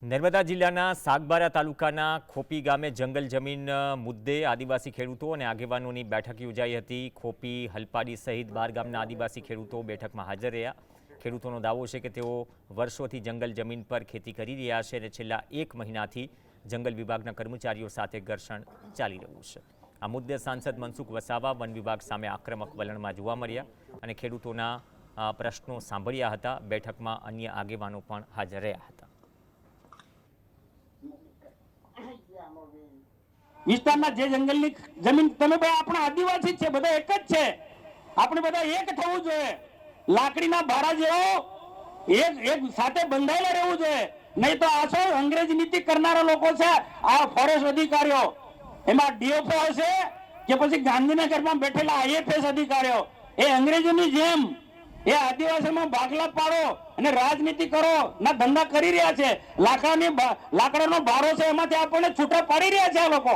નર્મદા જિલ્લાના સાગબારા તાલુકાના ખોપી ગામે જંગલ જમીન મુદ્દે આદિવાસી ખેડૂતો અને આગેવાનોની બેઠક યોજાઈ હતી। ખોપી, હલપાડી સહિત 12 ગામના આદિવાસી ખેડૂતો બેઠકમાં હાજર રહ્યા। ખેડૂતોનો દાવો છે કે તેઓ વર્ષોથી જંગલ જમીન પર ખેતી કરી રહ્યા છે અને છેલ્લા 1 મહિનાથી જંગલ વિભાગના કર્મચારીઓ સાથે ઘર્ષણ ચાલી રહ્યું છે। આ મુદ્દે સાંસદ મનસુખ વસાવા વન વિભાગ સામે આક્રમક વલણમાં જોવા મળ્યા અને ખેડૂતોના પ્રશ્નો સાંભળ્યા હતા। બેઠકમાં અન્ય આગેવાનો પણ હાજર રહ્યા હતા। વિસ્તારના જે જંગલની જમીન તમે ભાઈ આપણા આદિવાસી છે, બધા એક જ છે। આપણે બધા એક થવું જોઈએ, લાકડીના ભાડા જેવો એક સાથે બંધાયેલા રહેવું જોઈએ। નહીં તો આ શું અંગ્રેજ નીતિ કરનારા લોકો છે, આ ફોરેસ્ટ અધિકારીઓ, એમાં ડીએફઓ હશે કે પછી ગાંધીનગરમાં બેઠેલા આઈએફએસ અધિકારીઓ, એ અંગ્રેજોની જેમ એ આદિવાસીમાં ભાગલા પાડો અને રાજનીતિ કરો ના ધંધા કરી રહ્યા છે। લાકડાનો ભારો છે, એમાંથી આપણને છૂટા પાડી રહ્યા છે આ લોકો।